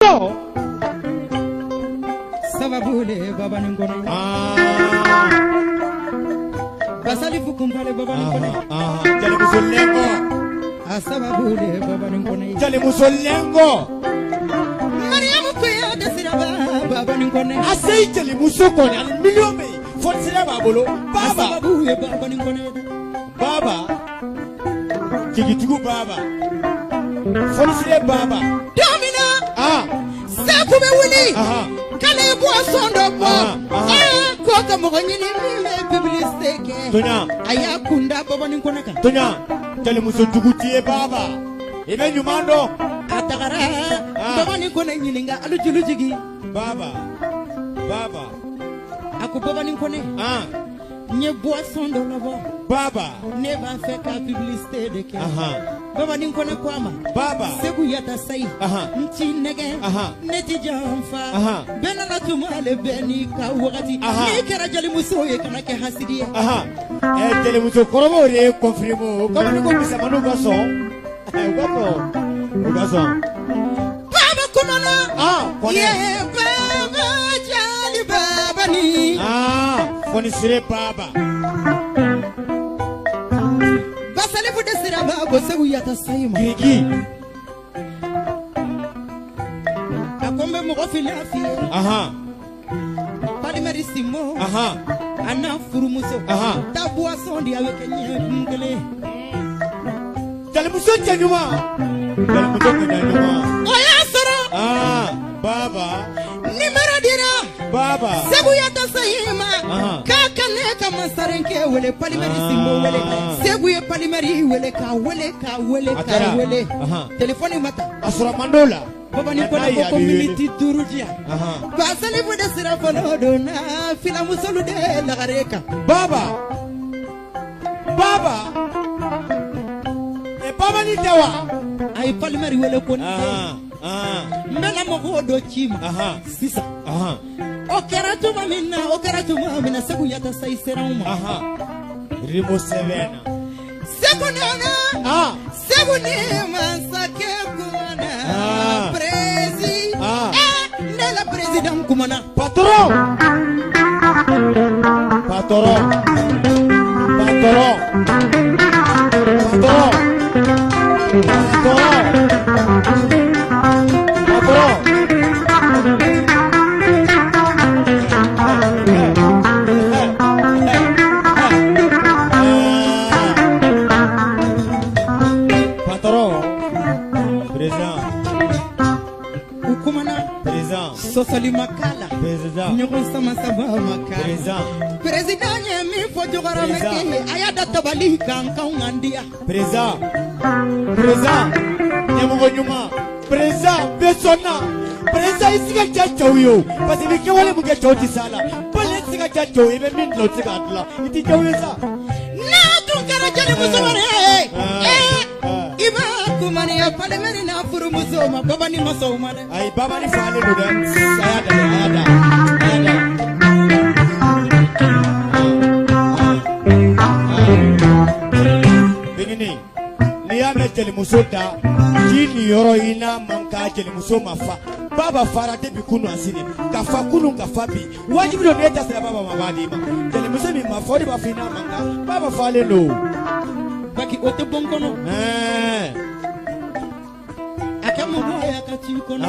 patron. Ça va bouler, Baba Ningone. Basali Fukumbale, Baba Ningone. Jali Musolengo. Ça va bouler, Baba Ningone. Jali Musolengo. Mariamu Kuya Desira Baba Ningone. Asei Jali Musokone, al million. Fonsila Babolo. Baba. Ça va bouler, Baba Ningone. Baba. Kigitugu Baba. Fonsila Baba. Domina. Sekube Wuli. Kale boisson de bois. Kota Mogonyini publicité ke. Tonya. Aya kunda Baba Ningone ka. Tonya. Jali Musotugutie Baba. Ebe nyumando. Atakara. Baba Ningone nyininga alujulujigi. Baba. Baba. Ako Baba Ningone. Nye boisson de la bois. Baba. Ne va faire qu'à publicité de ke. Baba Ningone kwama. Baba. Segu yata sai. Nti nege. Neti jamfa. Bena la tumale beni ka wakati. Ni kera jali muso ye kana ke hasidiye. Jali muso koromo re confirmo. Kama niko bisa manu gaso. Gaso. Baba kumana. Ye baba jali baba ni. Fonisire Baba. Basale fu desira baba segu yata sai ma. Gigi. Akombe mo ofili afi. Palimeri simo. Ana furumuso. Ta boisson di avec nye ngele. Jali muso chanyuma. Jali muso chanyuma. Oya soro. Baba. Nimero dira. Baba. Segu yata sayima. Kaka ne kama sarenke wele palimeri simo wele. Segu ye palimeri wele ka wele ka wele ka wele. Telefoni mata. Asura mandola. Baba Ningone ko community durujia. Basali fu desira folodo na fila musolu de la gareka. Baba. Baba. E Baba ni dawa. Ay palimeri wele ko ni. Mena mo do chima. Sisa. Okera tuma mina segu yata sai serama. Rimo sevena. Segu nana. Segu ni mansake kumana. Prezi. Nela president kumana. Patron. Patron. Patron. Patron. Patron. Sosali makala. Président. Nyoko sama makala. Président. Président mi fojogara meke ayada tabali kankan ngandia. Président. Président. Nyamugo nyuma. Président besona. Président isiga chachoyo. Parce que ke wale muge choti sala. Pole isiga chacho ibe min lo siga atla. Iti chawo sa. Na tunkara jale musomare. Iba kumani ya palemeni na furu musoma. Baba ni masoma de. Ay baba ni fale do de. Ayada. Bingini. Niya me jeli musoda. Jini yoro ina manka jeli musoma fa. Baba farate bikunu asini. Kafa kunu kafabi. Wajibu do neta sila baba mabadi ma. Jeli musomi mafori ba fina manka. Baba fale no. Baki ote bonkono. Akamu boya kachikono.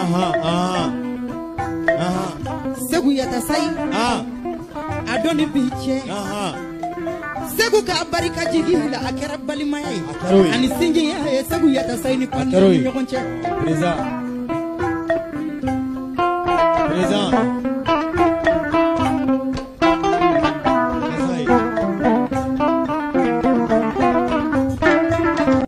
Segu yata sai. Adoni biche. Segu ka barika jigila akera balimayai. Ani singi ya segu yata sai ni pandi nyokonche. Président.